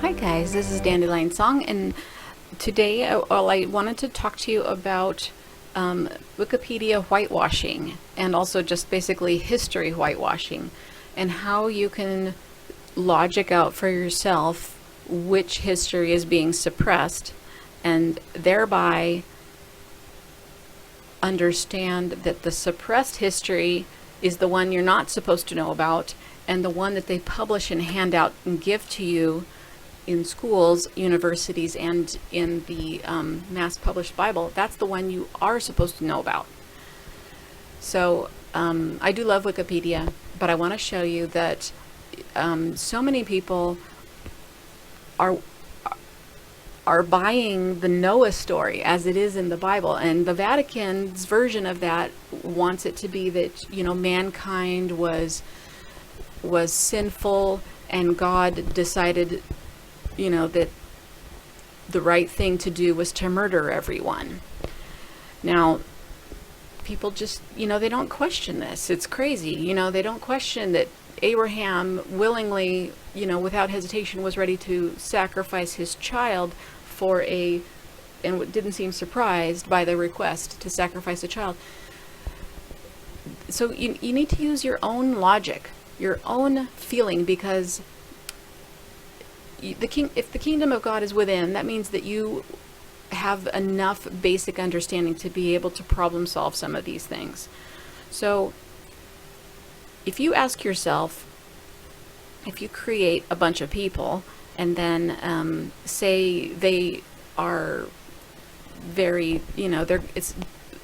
Hi guys, this is Dandelion Song, and today I wanted to talk to you about Wikipedia whitewashing, and also just basically history whitewashing, and how you can logic out for yourself which history is being suppressed, and thereby understand that the suppressed history is the one you're not supposed to know about, and the one that they publish and hand out and give to you in schools, universities, and in the mass published Bible, that's the one you are supposed to know about. So I do love Wikipedia, but I want to show you that so many people are buying the Noah story as it is in the Bible, and the Vatican's version of that wants it to be that, you know, mankind was sinful, and God decided, you know, that the right thing to do was to murder everyone. Now, people just, you know, they don't question this. It's crazy. You know, they don't question that Abraham willingly, you know, without hesitation was ready to sacrifice his child and didn't seem surprised by the request to sacrifice a child. So you need to use your own logic, your own feeling, because if the kingdom of God is within, that means that you have enough basic understanding to be able to problem solve some of these things. So if you ask yourself, if you create a bunch of people and then say they are very, you know, it's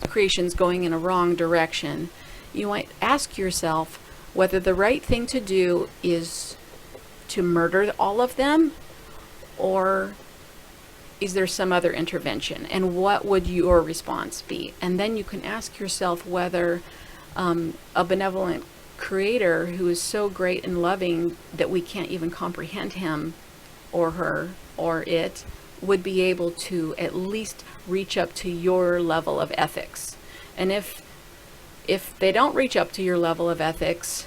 creation's going in a wrong direction, you might ask yourself whether the right thing to do is to murder all of them, or is there some other intervention, and what would your response be? And then you can ask yourself whether a benevolent creator who is so great and loving that we can't even comprehend him or her or it would be able to at least reach up to your level of ethics. And if they don't reach up to your level of ethics,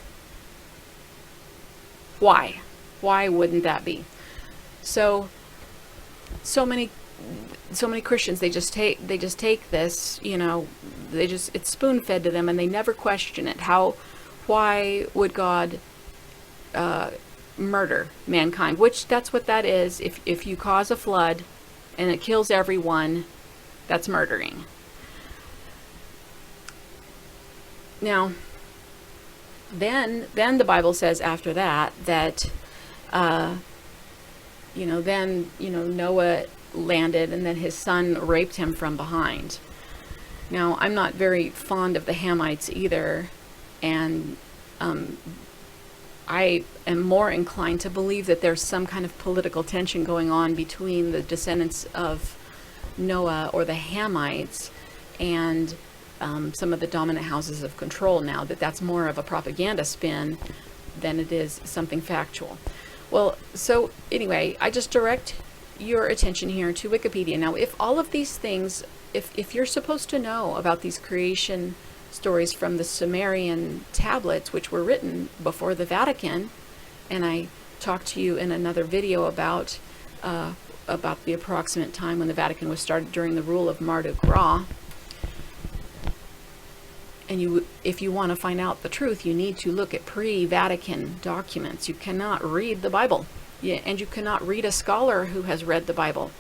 why wouldn't that be? So many Christians, they just take this, you know, it's spoon fed to them, and they never question it. Why would God murder mankind? Which that's what that is. If you cause a flood and it kills everyone, that's murdering. Now, then the Bible says after that Noah landed, and then his son raped him from behind. Now, I'm not very fond of the Hamites either, and I am more inclined to believe that there's some kind of political tension going on between the descendants of Noah, or the Hamites, and some of the dominant houses of control now, that's more of a propaganda spin than it is something factual. Well, so anyway, I just direct your attention here to Wikipedia. Now, if all of these things, if you're supposed to know about these creation stories from the Sumerian tablets, which were written before the Vatican, and I talked to you in another video about the approximate time when the Vatican was started during the rule of Marduk Ra, and if you want to find out the truth, you need to look at pre-Vatican documents. You cannot read the Bible, and you cannot read a scholar who has read the Bible.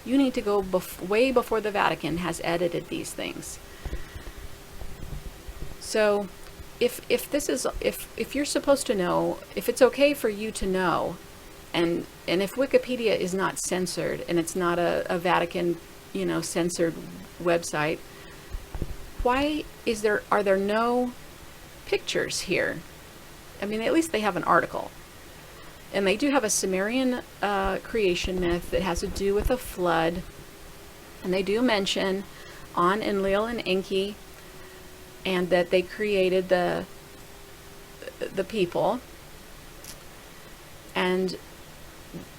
You need to go way before the Vatican has edited these things. So if you're supposed to know, if it's okay for you to know, and if Wikipedia is not censored, and it's not a Vatican, you know, censored website, why are there no pictures here? I mean, at least they have an article. And they do have a Sumerian creation myth that has to do with a flood. And they do mention An, Enlil, and Enki, and that they created the people.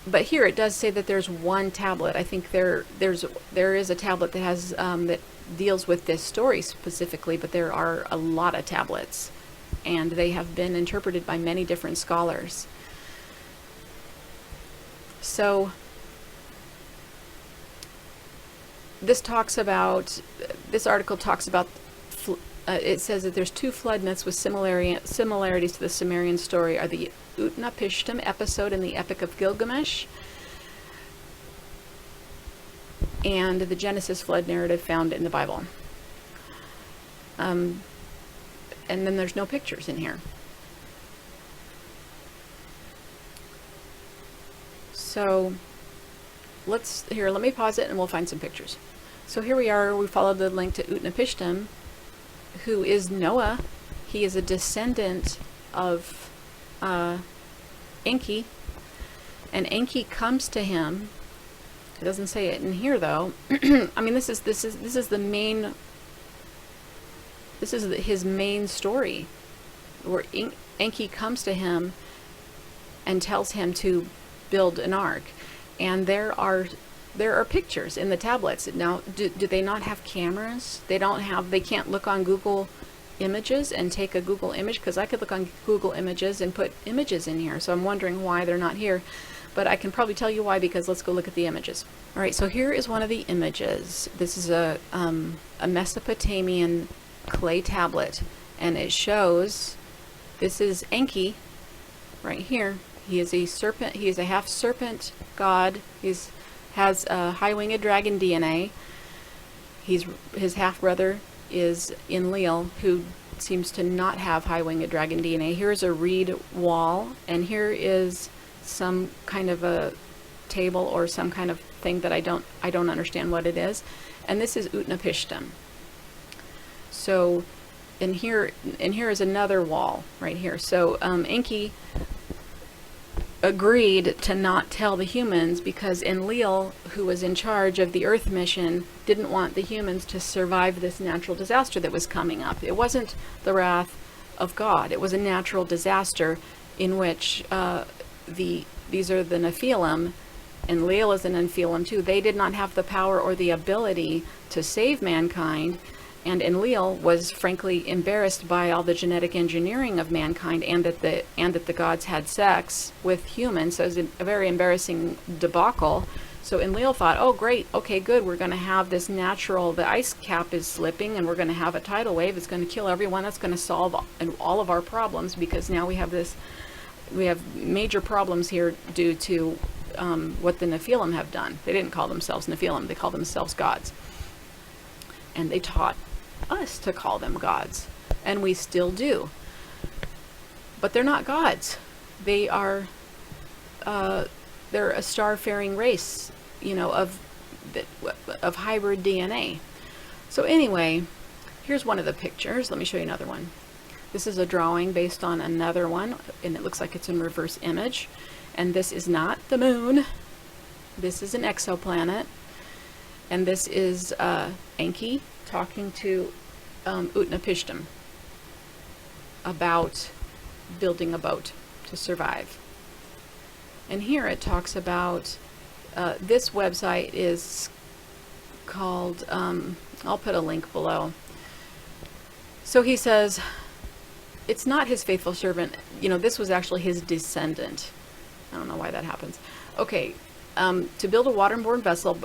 But here it does say that there's one tablet. I think there is a tablet that has that deals with this story specifically, but there are a lot of tablets, and they have been interpreted by many different scholars. So this article talks about, it says that there's two flood myths with similarities to the Sumerian story are the Utnapishtim episode in the Epic of Gilgamesh and the Genesis flood narrative found in the Bible. And then there's no pictures in here. So let me pause it and we'll find some pictures. So here we are, we followed the link to Utnapishtim, who is Noah. He is a descendant of Enki, and Enki comes to him. It doesn't say it in here though. I mean, this is his main story, where Enki comes to him and tells him to build an ark, and there are pictures in the tablets. Now, do they not have cameras? They can't look on Google Images and take a Google image, because I could look on Google Images and put images in here. So I'm wondering why they're not here, but I can probably tell you why, because let's go look at the images. All right, so here is one of the images. This is a Mesopotamian clay tablet, and it shows, this is Enki right here. He is a serpent. He is a half serpent god. Has a high-winged dragon DNA. His half brother is Enlil, who seems to not have high-winged dragon DNA. Here is a reed wall, and here is some kind of a table or some kind of thing that I don't understand what it is. And this is Utnapishtim. So, and here is another wall right here. So Enki agreed to not tell the humans because Enlil, who was in charge of the Earth mission, didn't want the humans to survive this natural disaster that was coming up. It wasn't the wrath of God. It was a natural disaster in which these are the Nephilim, and Enlil is an Nephilim too. They did not have the power or the ability to save mankind, and Enlil was frankly embarrassed by all the genetic engineering of mankind, and that the gods had sex with humans. So it was a very embarrassing debacle. So Enlil thought, oh great, okay good, we're going to have this the ice cap is slipping, and we're going to have a tidal wave. It's going to kill everyone. That's going to solve all of our problems, because now we have major problems here due to what the Nephilim have done. They didn't call themselves Nephilim, they called themselves gods. And they taught us to call them gods, and we still do. But they're not gods. They are they're a star-faring race, of hybrid DNA. So anyway, here's one of the pictures. Let me show you another one. This is a drawing based on another one, and it looks like it's in reverse image. And this is not the moon. This is an exoplanet. And this is Enki talking to Utnapishtim about building a boat to survive. And here it talks about, this website is called, I'll put a link below. So he says, it's not his faithful servant, this was actually his descendant. I don't know why that happens. Okay, to build a waterborne vessel,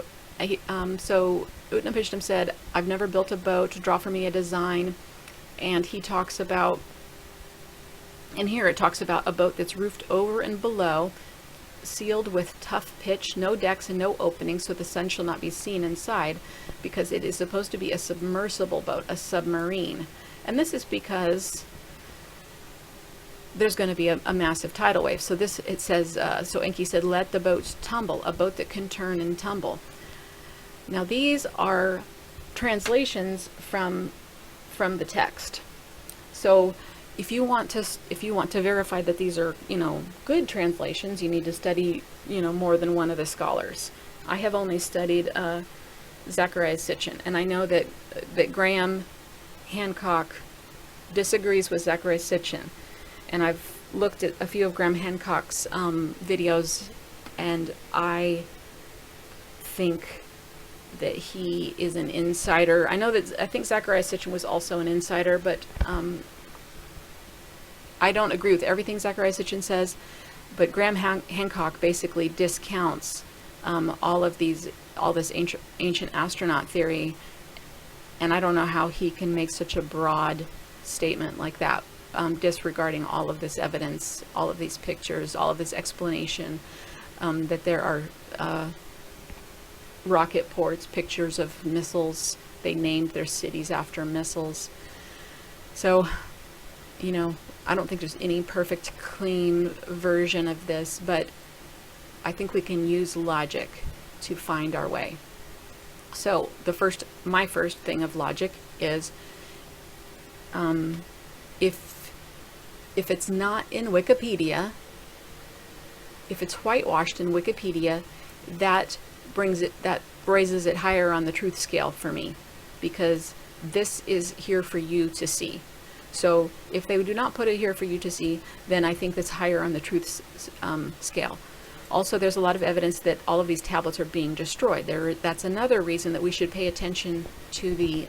so Utnapishtim said, I've never built a boat, draw for me a design. And he talks about, and here it talks about a boat that's roofed over and below, sealed with tough pitch, no decks and no openings, so the sun shall not be seen inside, because it is supposed to be a submersible boat, a submarine. And this is because there's going to be a massive tidal wave. So it says, so Enki said, let the boat tumble, a boat that can turn and tumble. Now these are translations from the text. So if you want to verify that these are, good translations, you need to study, more than one of the scholars. I have only studied Zechariah Sitchin, and I know that Graham Hancock disagrees with Zechariah Sitchin. And I've looked at a few of Graham Hancock's videos, and I think that he is an insider. I think Zechariah Sitchin was also an insider, but I don't agree with everything Zechariah Sitchin says. But Graham Hancock basically discounts all this ancient astronaut theory, and I don't know how he can make such a broad statement like that, disregarding all of this evidence, all of these pictures, all of this explanation, that there are rocket ports, pictures of missiles. They named their cities after missiles. So, you know, I don't think there's any perfect, clean version of this, but I think we can use logic to find our way. So my first thing of logic is, if it's not in Wikipedia, if it's whitewashed in Wikipedia, that raises it higher on the truth scale for me, because this is here for you to see. So if they do not put it here for you to see, then I think that's higher on the truth scale. Also, there's a lot of evidence that all of these tablets are being destroyed. That's another reason that we should pay attention to the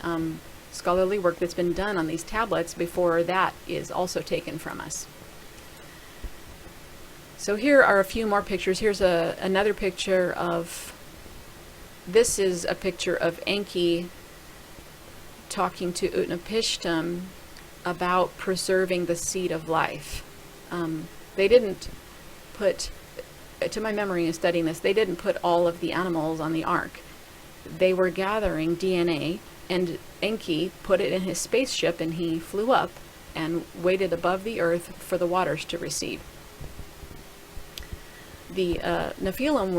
scholarly work that's been done on these tablets before that is also taken from us. So here are a few more pictures. Here's another picture of, this is a picture of Enki talking to Utnapishtim about preserving the seed of life. They didn't put, to my memory in studying this, they didn't put all of the animals on the ark. They were gathering DNA, and Enki put it in his spaceship, and he flew up and waited above the earth for the waters to recede. The Nephilim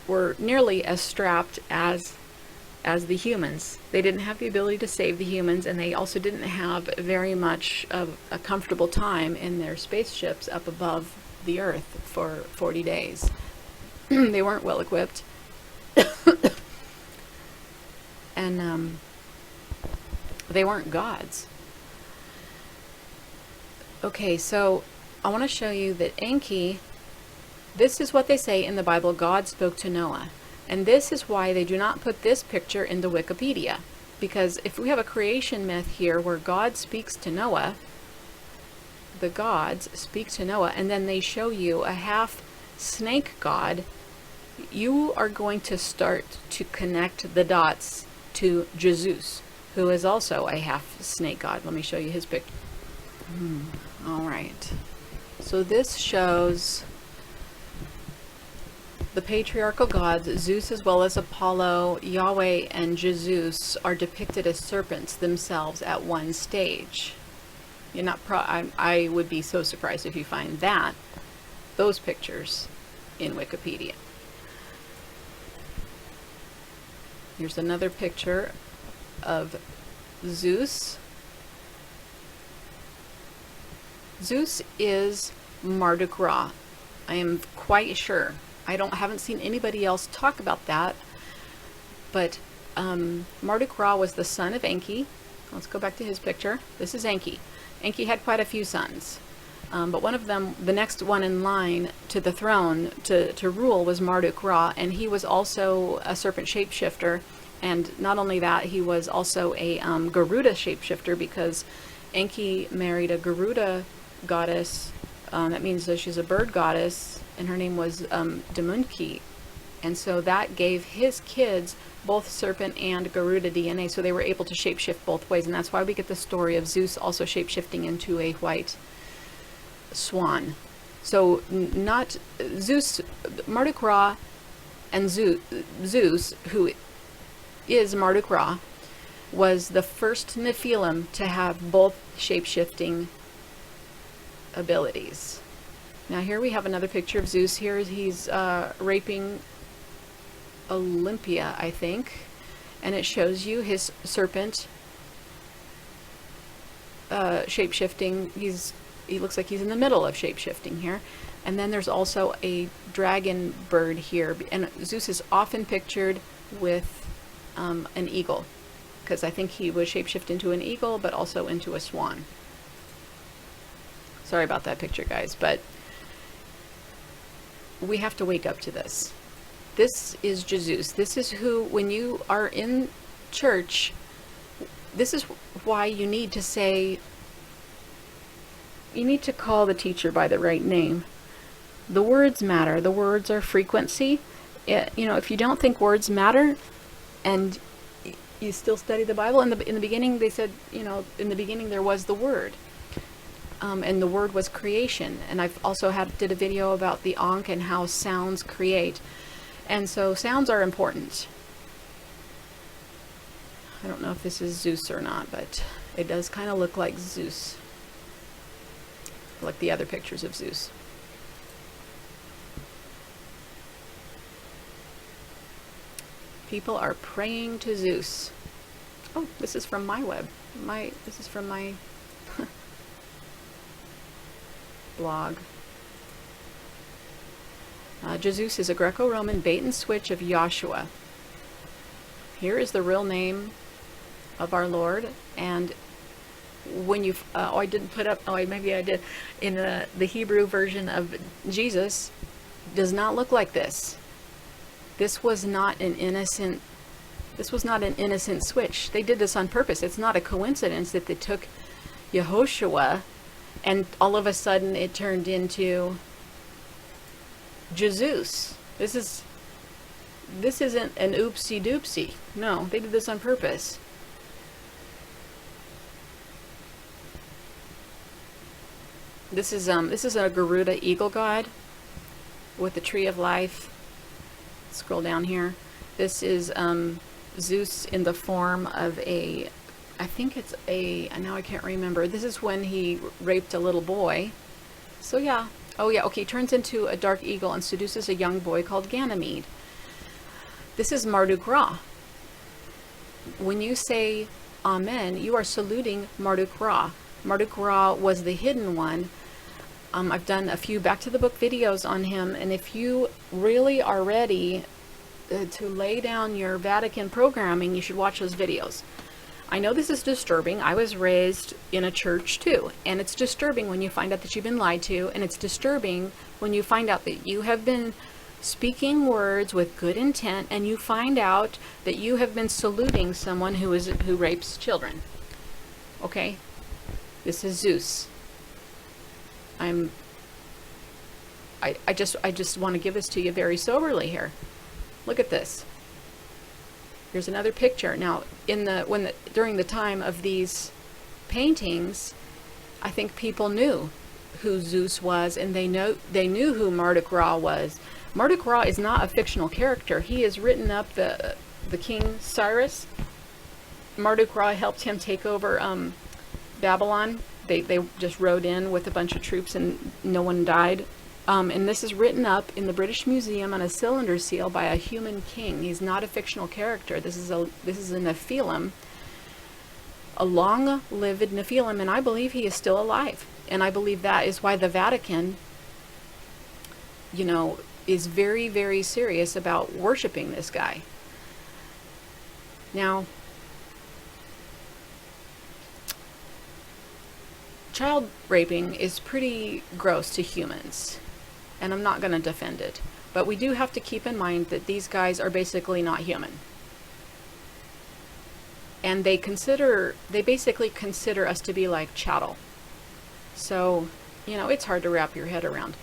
were nearly as strapped as the humans. They didn't have the ability to save the humans, and they also didn't have very much of a comfortable time in their spaceships up above the earth for 40 days. They weren't well equipped. And they weren't gods. Okay, so I want to show you that Enki, this is what they say in the Bible, God spoke to Noah. And this is why they do not put this picture into Wikipedia. Because if we have a creation myth here where God speaks to Noah, the gods speak to Noah, and then they show you a half snake god, you are going to start to connect the dots to Jesus, who is also a half snake god. Let me show you his picture. All right. So this shows the patriarchal gods, Zeus as well as Apollo, Yahweh, and Jesus are depicted as serpents themselves at one stage. You're not I would be so surprised if you find those pictures in Wikipedia. Here's another picture of Zeus. Zeus is Marduk Ra. I am quite sure. I haven't seen anybody else talk about that, but Marduk Ra was the son of Enki. Let's go back to his picture. This is Enki. Enki had quite a few sons, but one of them, the next one in line to the throne to rule, was Marduk Ra, and he was also a serpent shapeshifter. And not only that, he was also a Garuda shapeshifter, because Enki married a Garuda goddess. That means that she's a bird goddess, and her name was Demunki. And so that gave his kids both serpent and Garuda DNA, so they were able to shapeshift both ways. And that's why we get the story of Zeus also shapeshifting into a white swan. So not Zeus, Marduk Ra, and Zeus, who is Marduk Ra, was the first Nephilim to have both shapeshifting abilities. Now here we have another picture of Zeus. Here he's raping Olympia, I think, and it shows you his serpent shapeshifting. He looks like he's in the middle of shapeshifting here. And then there's also a dragon bird here, and Zeus is often pictured with an eagle, because I think he was shapeshift into an eagle, but also into a swan. Sorry about that picture, guys, but we have to wake up to this. This is Jesus. This is who, when you are in church, this is why you need to say, you need to call the teacher by the right name. The words matter. The words are frequency. If you don't think words matter, and you still study the Bible, in the beginning they said, in the beginning there was the Word, and the Word was creation. And I've also did a video about the Ankh and how sounds create, and so sounds are important. I don't know if this is Zeus or not, but it does kind of look like Zeus, like the other pictures of Zeus. People are praying to Zeus. Oh, this is from my web. This is from my blog. Jesus is a Greco-Roman bait and switch of Yahshua. Here is the real name of our Lord. And when you, I didn't put up, maybe I did, in the Hebrew version of Jesus, does not look like this. This was not an innocent switch. They did this on purpose. It's not a coincidence that they took Yehoshua and all of a sudden it turned into Jesus. This isn't an oopsie doopsie. No, they did this on purpose. This is a Garuda eagle god with the tree of life. Scroll down here. This is Zeus in the form of I think it's now I can't remember. This is when he raped a little boy. So yeah. Oh yeah, okay, turns into a dark eagle and seduces a young boy called Ganymede. This is Marduk Ra. When you say Amen, you are saluting Marduk Ra. Marduk Ra was the hidden one. I've done a few Back to the Book videos on him, and if you really are ready to lay down your Vatican programming, you should watch those videos. I know this is disturbing. I was raised in a church too, and it's disturbing when you find out that you've been lied to, and it's disturbing when you find out that you have been speaking words with good intent, and you find out that you have been saluting someone who rapes children. Okay? This is Zeus. I just want to give this to you very soberly here. Look at this. Here's another picture. Now, during the time of these paintings, I think people knew who Zeus was, and they knew who Marduk Ra was. Marduk Ra is not a fictional character. He has written up the King Cyrus. Marduk Ra helped him take over Babylon. They just rode in with a bunch of troops and no one died. And this is written up in the British Museum on a cylinder seal by a human king. He's not a fictional character. This is a Nephilim, a long-lived Nephilim, and I believe he is still alive. And I believe that is why the Vatican, is very, very serious about worshiping this guy. Now, child raping is pretty gross to humans, and I'm not going to defend it, but we do have to keep in mind that these guys are basically not human, and they basically consider us to be like chattel. So it's hard to wrap your head around,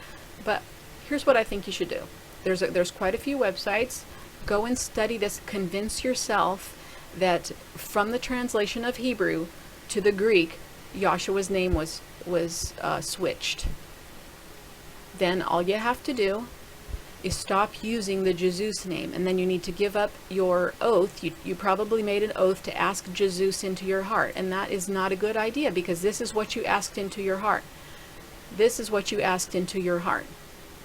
but here's what I think you should do. There's quite a few websites. Go and study this. Convince yourself that from the translation of Hebrew to the Greek, Yahshua's name was switched. Then all you have to do is stop using the Jesus name, and then you need to give up your oath. You probably made an oath to ask Jesus into your heart, and that is not a good idea, because this is what you asked into your heart. This is what you asked into your heart.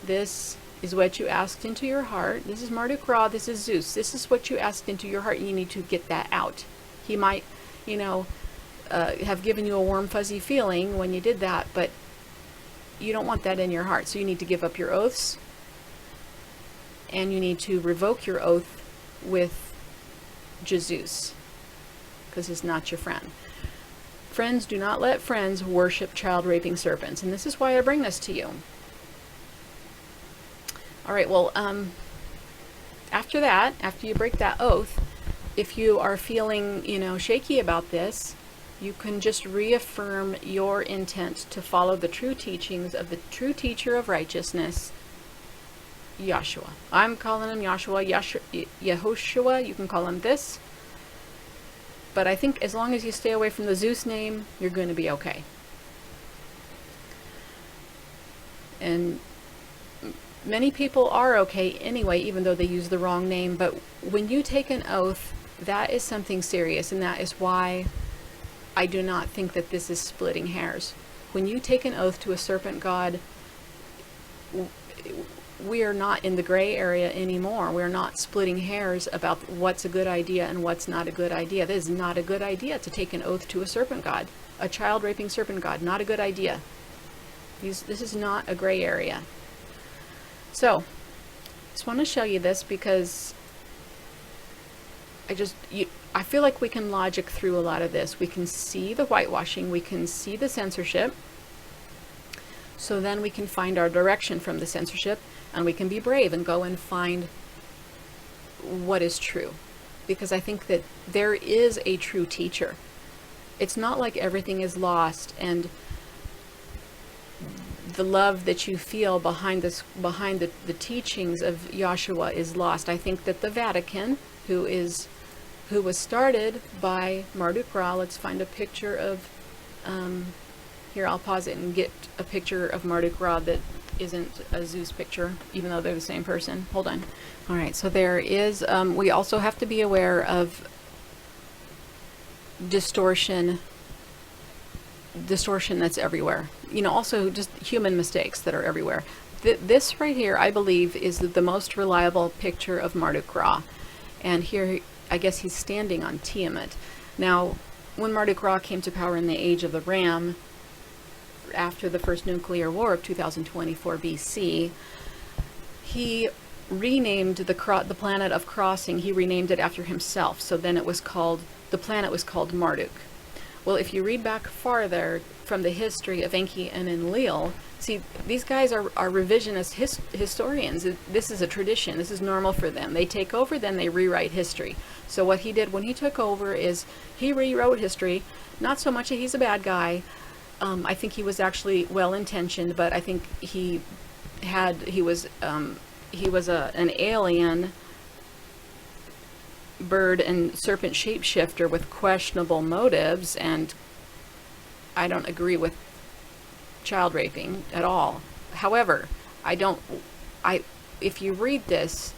This is what you asked into your heart. This is Marduk Ra, this is Zeus. This is what you asked into your heart, and you need to get that out. He might, have given you a warm, fuzzy feeling when you did that, but you don't want that in your heart. So you need to give up your oaths, and you need to revoke your oath with Jesus, because he's not your friend. Friends, do not let friends worship child-raping serpents, and this is why I bring this to you. All right, well, after you break that oath, if you are feeling, shaky about this, you can just reaffirm your intent to follow the true teachings of the true teacher of righteousness, Yahshua. I'm calling him Yahshua, Yehoshua, you can call him this. But I think as long as you stay away from the Zeus name, you're going to be okay. And many people are okay anyway, even though they use the wrong name. But when you take an oath, that is something serious, and that is why I do not think that this is splitting hairs. When you take an oath to a serpent god, we are not in the gray area anymore. We're not splitting hairs about what's a good idea and what's not a good idea. This is not a good idea to take an oath to a serpent god, a child raping serpent god. Not a good idea. This is not a gray area. So, just want to show you this because I feel like we can logic through a lot of this. We can see the whitewashing, we can see the censorship, so then we can find our direction from the censorship, and we can be brave and go and find what is true. Because I think that there is a true teacher. It's not like everything is lost and the love that you feel behind the teachings of Yahshua is lost. I think that the Vatican, who was started by Marduk Ra, let's find a picture of, here I'll pause it and get a picture of Marduk Ra that isn't a Zeus picture, even though they're the same person. Hold on. All right, so there is, we also have to be aware of distortion that's everywhere. You know, also just human mistakes that are everywhere. This right here, I believe, is the most reliable picture of Marduk Ra. And here, I guess he's standing on Tiamat. Now, when Marduk Ra came to power in the Age of the Ram, after the first nuclear war of 2024 BC, he renamed the planet of crossing, he renamed it after himself. So then it was called, the planet was called Marduk. Well, if you read back farther from the history of Enki and Enlil, see, these guys are revisionist historians. This is a tradition. This is normal for them. They take over, then they rewrite history. So what he did when he took over is he rewrote history. Not so much that he's a bad guy. I think he was actually well-intentioned, but I think he was an alien bird and serpent shapeshifter with questionable motives, and I don't agree with child raping at all. However, if you read this,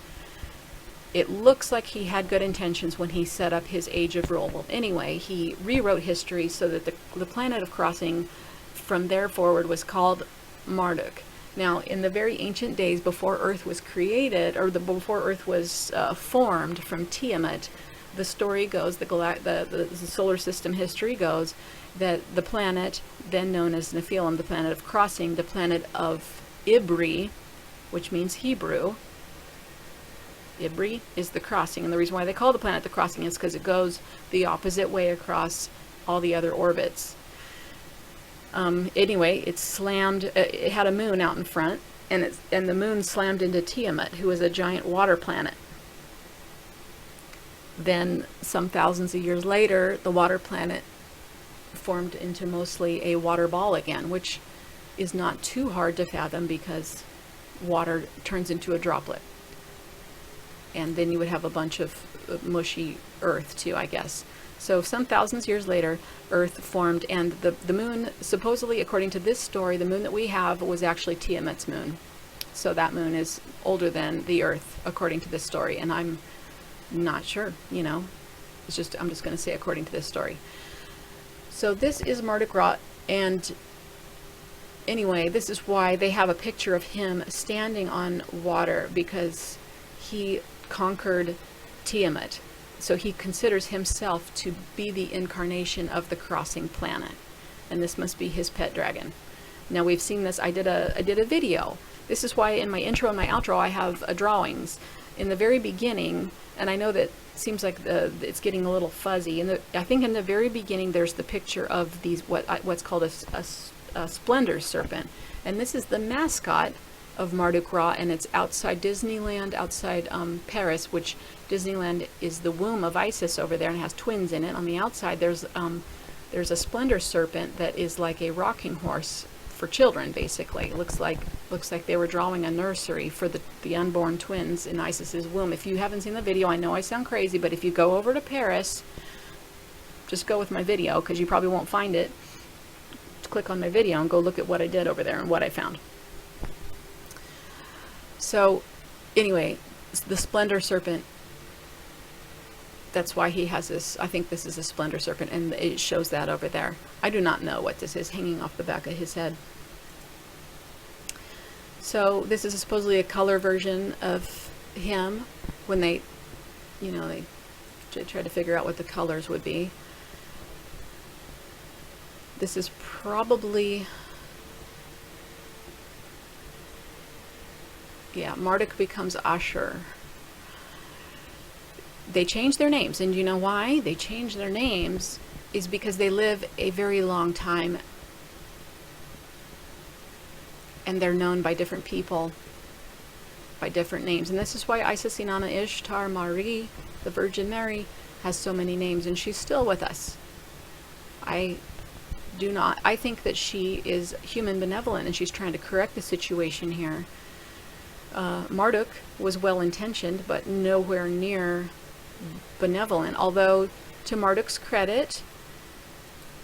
it looks like he had good intentions when he set up his age of rule. Well, anyway, he rewrote history so that the planet of crossing from there forward was called Marduk. Now, in the very ancient days before Earth was created, or before Earth was formed from Tiamat, the story goes, the solar system history goes, that the planet, then known as Nephilim, the planet of crossing, the planet of Ibri, which means Hebrew. Ibri is the crossing, and the reason why they call the planet the crossing is because it goes the opposite way across all the other orbits. Anyway, it slammed, it had a moon out in front, and the moon slammed into Tiamat, who is a giant water planet. Then, some thousands of years later, the water planet formed into mostly a water ball again, which is not too hard to fathom because water turns into a droplet. And then you would have a bunch of mushy earth too, I guess. So some thousands of years later, Earth formed, and the moon, supposedly, according to this story, the moon that we have was actually Tiamat's moon. So that moon is older than the Earth, according to this story. And I'm not sure, you know. I'm just going to say according to this story. So this is Marduk Ra, and anyway, this is why they have a picture of him standing on water, because he conquered Tiamat. So he considers himself to be the incarnation of the crossing planet, and this must be his pet dragon. Now we've seen this. I did a video. This is why in my intro and my outro I have drawings. In the very beginning, and I know that seems like it's getting a little fuzzy. I think in the very beginning there's the picture of these what's called a splendor serpent, and this is the mascot of Marduk Ra, and it's outside Disneyland, outside Paris, which Disneyland is the womb of Isis over there and has twins in it. On the outside there's a splendor serpent that is like a rocking horse for children, basically. Looks like they were drawing a nursery for the unborn twins in Isis's womb. If you haven't seen the video, I know I sound crazy, but if you go over to Paris, just go with my video, because you probably won't find it. Just click on my video and go look at what I did over there and what I found. So anyway, the splendor serpent, that's why he has this. I think this is a splendor serpent, and it shows that over there. I do not know what this is hanging off the back of his head. So this is supposedly a color version of him when they try to figure out what the colors would be. This is probably, yeah, Marduk becomes Ashur. They change their names, and you know why they change their names is because they live a very long time, and they're known by different people by different names. And this is why Isis, Inanna, Ishtar, Mari, the Virgin Mary, has so many names, and she's still with us. I think that she is human benevolent, and she's trying to correct the situation here. Marduk was well-intentioned, but nowhere near benevolent. Although, to Marduk's credit,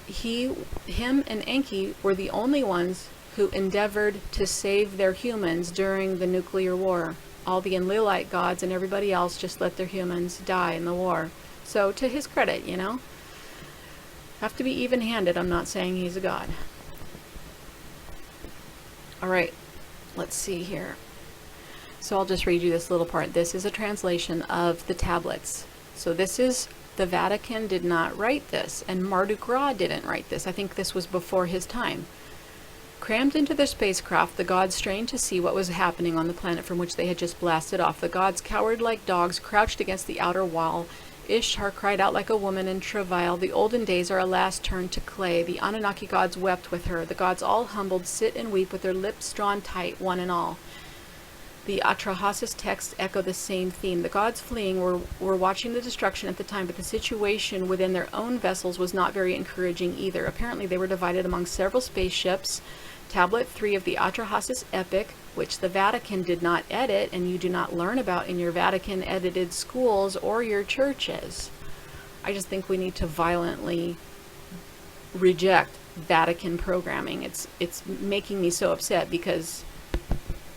him and Enki were the only ones who endeavored to save their humans during the nuclear war. All the Enlilite gods and everybody else just let their humans die in the war. So, to his credit, have to be even-handed. I'm not saying he's a god. All right, let's see here. So I'll just read you this little part. This is a translation of the tablets. So this is, the Vatican did not write this, and Marduk Ra didn't write this. I think this was before his time. Crammed into their spacecraft, the gods strained to see what was happening on the planet from which they had just blasted off. The gods cowered like dogs, crouched against the outer wall. Ishtar cried out like a woman in travail. The olden days are alas turned to clay. The Anunnaki gods wept with her. The gods all humbled sit and weep with their lips drawn tight, one and all. The Atrahasis texts echo the same theme. The gods fleeing were watching the destruction at the time, but the situation within their own vessels was not very encouraging either. Apparently they were divided among several spaceships. Tablet 3 of the Atrahasis epic, which the Vatican did not edit and you do not learn about in your Vatican-edited schools or your churches. I just think we need to violently reject Vatican programming. It's making me so upset because,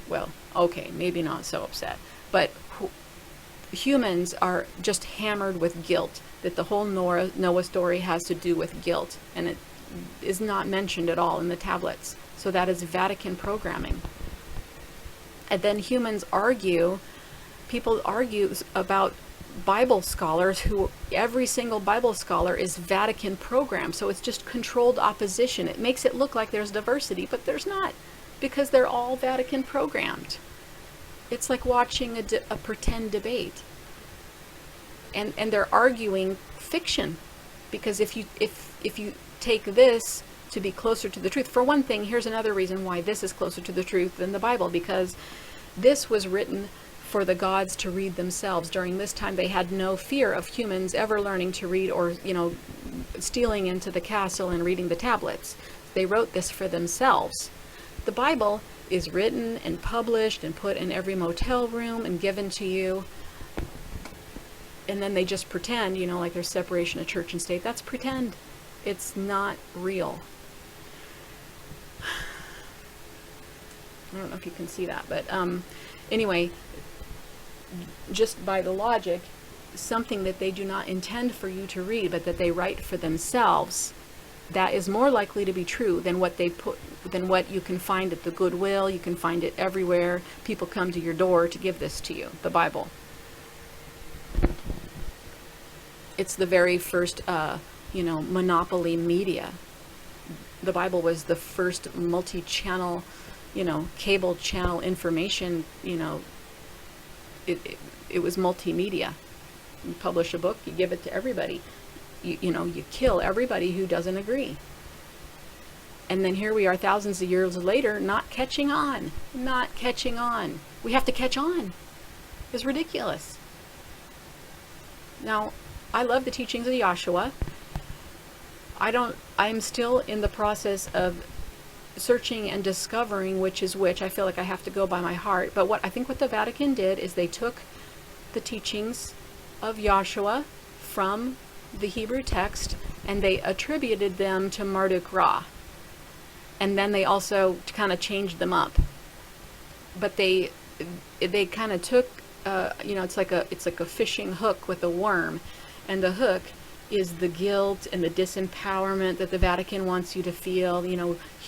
well, okay, maybe not so upset, but humans are just hammered with guilt, that the whole Noah story has to do with guilt, and it is not mentioned at all in the tablets. So that is Vatican programming. And then humans argue, people argue about Bible scholars who, every single Bible scholar is Vatican programmed. So it's just controlled opposition. It makes it look like there's diversity, but there's not, because they're all Vatican programmed. It's like watching a pretend debate. And they're arguing fiction, because if you take this to be closer to the truth, for one thing, here's another reason why this is closer to the truth than the Bible, because this was written for the gods to read themselves. During this time, they had no fear of humans ever learning to read, or stealing into the castle and reading the tablets. They wrote this for themselves. The Bible is written and published and put in every motel room and given to you, and then they just pretend, like there's separation of church and state. That's pretend. It's not real. I don't know if you can see that, but anyway, just by the logic, something that they do not intend for you to read, but that they write for themselves, that is more likely to be true than what you can find at the Goodwill. You can find it everywhere. People come to your door to give this to you, the Bible. It's the very first, monopoly media. The Bible was the first multi-channel, cable channel information, it was multimedia. You publish a book, you give it to everybody. You kill everybody who doesn't agree. And then here we are thousands of years later, not catching on. We have to catch on. It's ridiculous. Now, I love the teachings of Yahshua. I'm still in the process of searching and discovering which is which. I feel like I have to go by my heart. But what the Vatican did is they took the teachings of Joshua from the Hebrew text and they attributed them to Marduk Ra. And then they also kind of changed them up. But they kind of took, it's like a fishing hook with a worm, and the hook is the guilt and the disempowerment that the Vatican wants you to feel.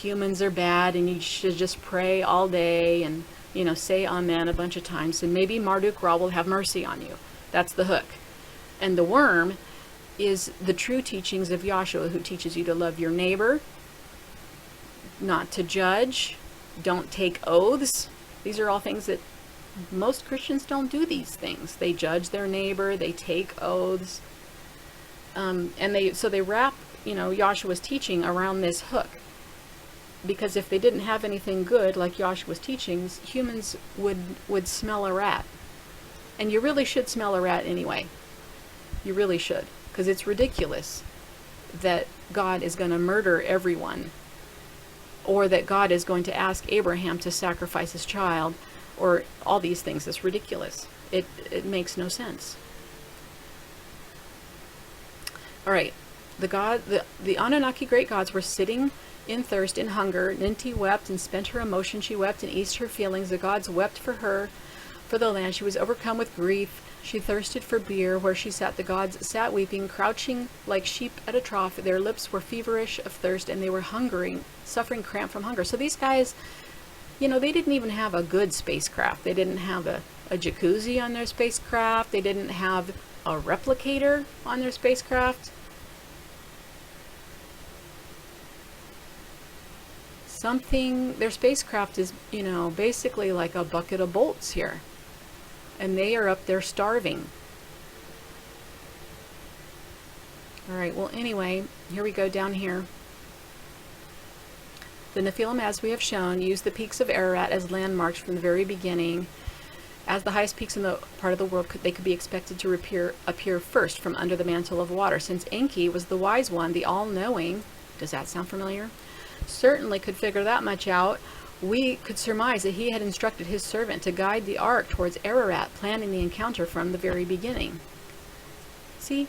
Humans are bad and you should just pray all day and, say amen a bunch of times, and maybe Marduk Ra will have mercy on you. That's the hook. And the worm is the true teachings of Yahshua, who teaches you to love your neighbor, not to judge, don't take oaths. These are all things that most Christians don't do. These things. They judge their neighbor, they take oaths. And they wrap, Yahshua's teaching around this hook. Because if they didn't have anything good like Yahshua's teachings, humans would smell a rat. And you really should smell a rat anyway. You really should. Because it's ridiculous that God is going to murder everyone. Or that God is going to ask Abraham to sacrifice his child. Or all these things. It's ridiculous. It makes no sense. All right, the Anunnaki great gods were sitting in thirst and hunger. Ninti wept and spent her emotion. She wept and eased her feelings. The gods wept for her, for the land. She was overcome with grief. She thirsted for beer. Where she sat, the gods sat weeping, crouching like sheep at a trough. Their lips were feverish of thirst, and they were hungering, suffering cramp from hunger. So these guys, they didn't even have a good spacecraft. They didn't have a jacuzzi on their spacecraft. They didn't have a replicator on their spacecraft. Their spacecraft is, basically like a bucket of bolts here. And they are up there starving. All right, well, anyway, here we go down here. The Nephilim, as we have shown, used the peaks of Ararat as landmarks from the very beginning. As the highest peaks in the part of the world, they could be expected to appear first from under the mantle of water. Since Enki was the wise one, the all-knowing, does that sound familiar? Certainly could figure that much out. We could surmise that he had instructed his servant to guide the ark towards Ararat, planning the encounter from the very beginning. See,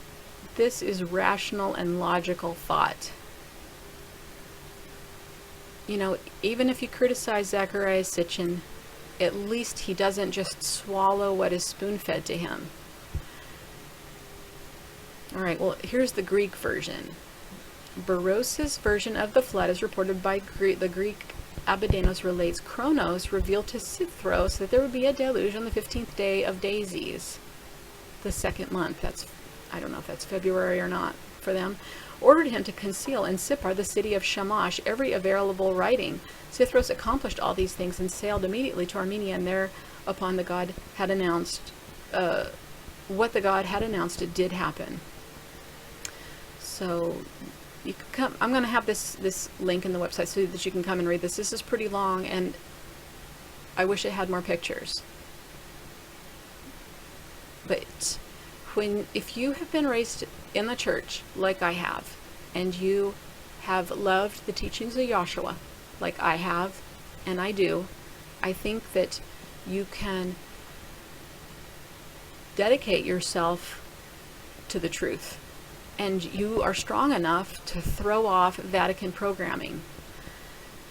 this is rational and logical thought. Even if you criticize Zecharia Sitchin, at least he doesn't just swallow what is spoon-fed to him. All right, well, here's the Greek version. Baros's version of the flood is reported by the Greek Abydanos relates. Kronos revealed to Sithros that there would be a deluge on the 15th day of Daisies, the second month. I don't know if that's February or not for them. Ordered him to conceal in Sippar, the city of Shamash, every available writing. Sithros accomplished all these things and sailed immediately to Armenia, and thereupon the god had announced what the god had announced. It did happen. So you can come. I'm going to have this link in the website so that you can come and read this. This is pretty long, and I wish it had more pictures. But if you have been raised in the church like I have, and you have loved the teachings of Yahshua like I have, and I do, I think that you can dedicate yourself to the truth. And you are strong enough to throw off Vatican programming.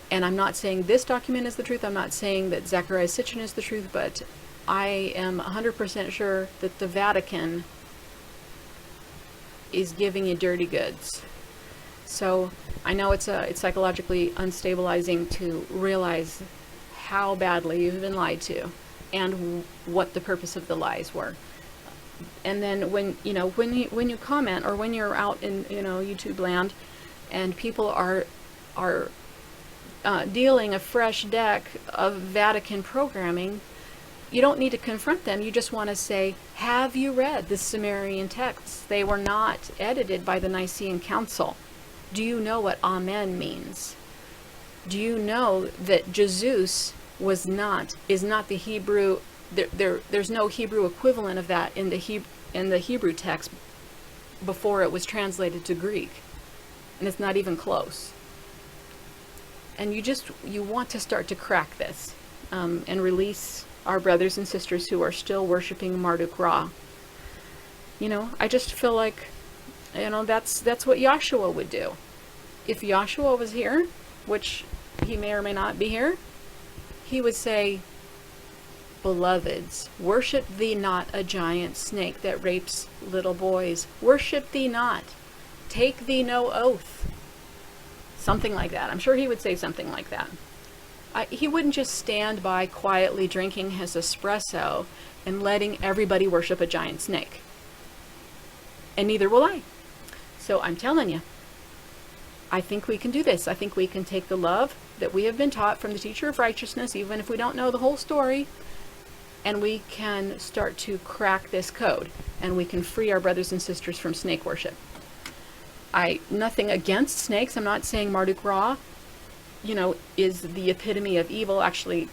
And I'm not saying this document is the truth. I'm not saying that Zecharia Sitchin is the truth, but I am 100% sure that the Vatican is giving you dirty goods. So I know it's psychologically unstabilizing to realize how badly you've been lied to and what the purpose of the lies were. And then when you comment, or when you're out in YouTube land and people are dealing a fresh deck of Vatican programming, you don't need to confront them. You just want to say, have you read the Sumerian texts? They were not edited by the Nicene Council. Do you know what Amen means? Do you know that Jesus is not the Hebrew? There's no Hebrew equivalent of that in the Hebrew text before it was translated to Greek, and it's not even close. And you want to start to crack this, and release our brothers and sisters who are still worshiping Marduk Ra. I just feel like, that's what Yahshua would do. If Yahshua was here, which he may or may not be here, he would say, "Beloveds, worship thee not a giant snake that rapes little boys. Worship thee not. Take thee no oath." Something like that. I'm sure he would say something like that. He wouldn't just stand by quietly drinking his espresso and letting everybody worship a giant snake. And neither will I. So I'm telling you, I think we can do this. I think we can take the love that we have been taught from the teacher of righteousness, even if we don't know the whole story, and we can start to crack this code, and we can free our brothers and sisters from snake worship. Nothing against snakes. I'm not saying Marduk Ra, is the epitome of evil. Actually,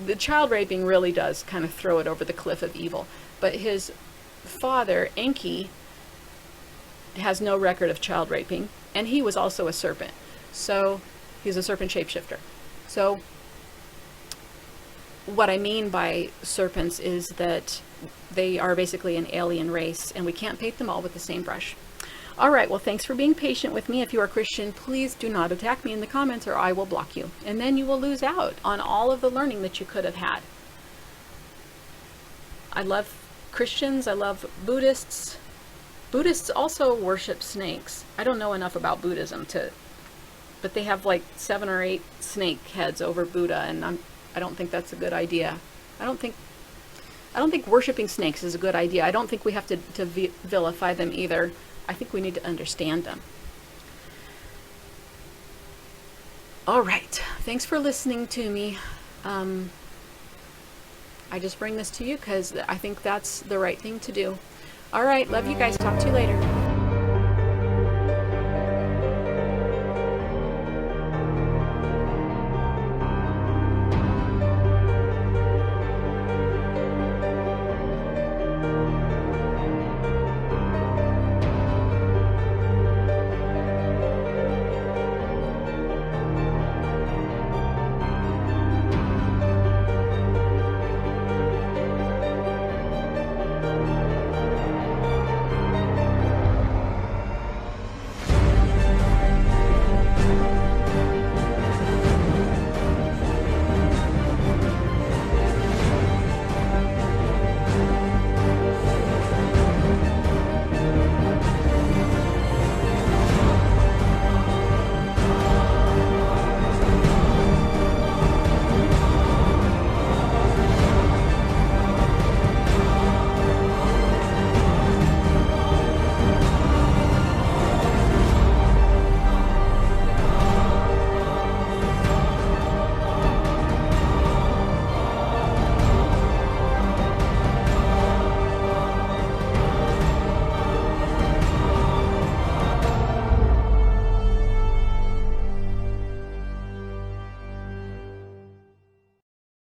the child raping really does kind of throw it over the cliff of evil. But his father, Enki, has no record of child raping, and he was also a serpent. So he's a serpent shapeshifter. So what I mean by serpents is that they are basically an alien race, and we can't paint them all with the same brush. All right, well, thanks for being patient with me. If you are Christian, please do not attack me in the comments or I will block you. And then you will lose out on all of the learning that you could have had. I love Christians. I love Buddhists. Buddhists also worship snakes. I don't know enough about Buddhism but they have like 7 or 8 snake heads over Buddha, and I don't think that's a good idea. I don't think worshiping snakes is a good idea. I don't think we have to vilify them either. I think we need to understand them. All right. Thanks for listening to me. I just bring this to you because I think that's the right thing to do. All right. Love you guys. Talk to you later.